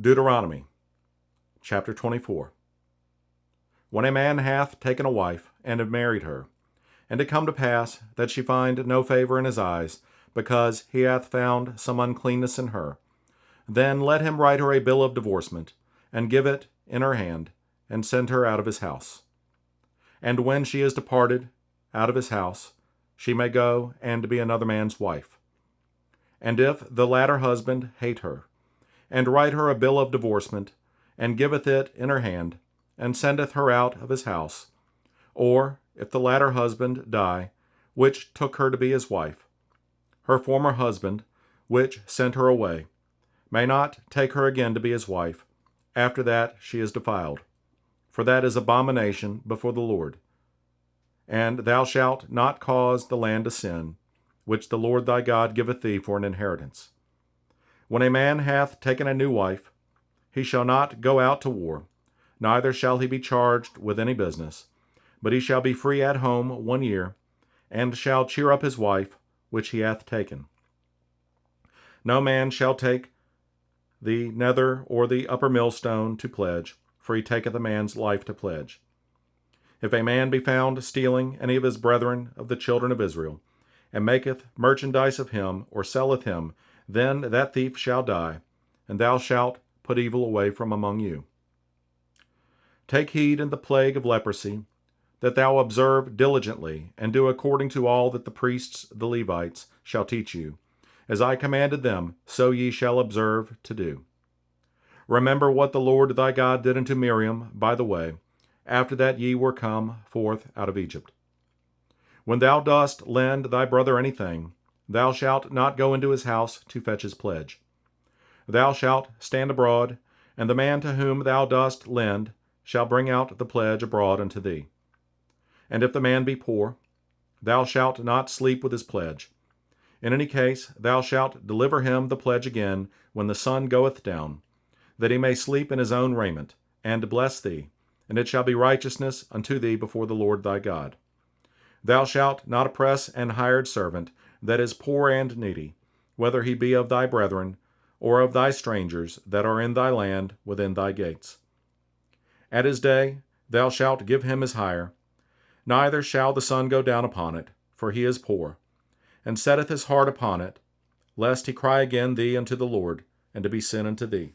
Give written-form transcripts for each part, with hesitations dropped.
Deuteronomy, chapter 24. When a man hath taken a wife, and have married her, and it come to pass that she find no favor in his eyes, because he hath found some uncleanness in her, then let him write her a bill of divorcement, and give it in her hand, and send her out of his house. And when she is departed out of his house, she may go and be another man's wife. And if the latter husband hate her, and write her a bill of divorcement, and giveth it in her hand, and sendeth her out of his house, or if the latter husband die, which took her to be his wife, her former husband, which sent her away, may not take her again to be his wife, after that she is defiled. For that is abomination before the Lord. And thou shalt not cause the land to sin, which the Lord thy God giveth thee for an inheritance. When a man hath taken a new wife, he shall not go out to war, neither shall he be charged with any business, but he shall be free at home 1 year, and shall cheer up his wife, which he hath taken. No man shall take the nether or the upper millstone to pledge, for he taketh a man's life to pledge. If a man be found stealing any of his brethren of the children of Israel, and maketh merchandise of him, or selleth him, then that thief shall die, and thou shalt put evil away from among you. Take heed in the plague of leprosy, that thou observe diligently, and do according to all that the priests the Levites shall teach you. As I commanded them, so ye shall observe to do. Remember what the Lord thy God did unto Miriam by the way, after that ye were come forth out of Egypt. When thou dost lend thy brother anything, thou shalt not go into his house to fetch his pledge. Thou shalt stand abroad, and the man to whom thou dost lend shall bring out the pledge abroad unto thee. And if the man be poor, thou shalt not sleep with his pledge. In any case, thou shalt deliver him the pledge again when the sun goeth down, that he may sleep in his own raiment, and bless thee, and it shall be righteousness unto thee before the Lord thy God. Thou shalt not oppress an hired servant that is poor and needy, whether he be of thy brethren, or of thy strangers that are in thy land within thy gates. At his day thou shalt give him his hire, neither shall the sun go down upon it, for he is poor, and setteth his heart upon it, lest he cry again thee unto the Lord, and to be sin unto thee.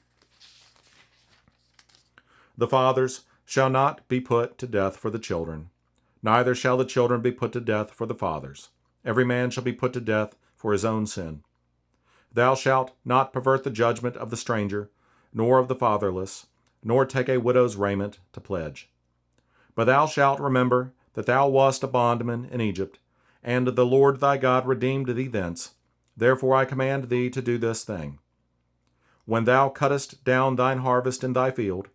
The fathers shall not be put to death for the children, neither shall the children be put to death for the fathers. Every man shall be put to death for his own sin. Thou shalt not pervert the judgment of the stranger, nor of the fatherless, nor take a widow's raiment to pledge. But thou shalt remember that thou wast a bondman in Egypt, and the Lord thy God redeemed thee thence. Therefore I command thee to do this thing. When thou cuttest down thine harvest in thy field,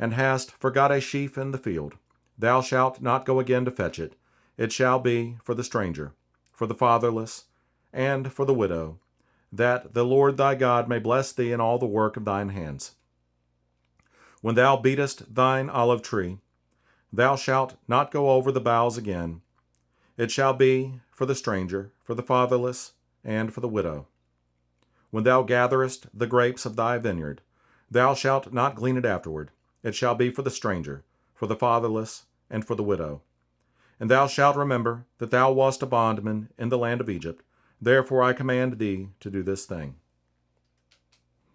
and hast forgot a sheaf in the field, thou shalt not go again to fetch it. It shall be for the stranger, for the fatherless, and for the widow, that the Lord thy God may bless thee in all the work of thine hands. When thou beatest thine olive tree, thou shalt not go over the boughs again. It shall be for the stranger, for the fatherless, and for the widow. When thou gatherest the grapes of thy vineyard, thou shalt not glean it afterward. It shall be for the stranger, for the fatherless, and for the widow. And thou shalt remember that thou wast a bondman in the land of Egypt. Therefore I command thee to do this thing.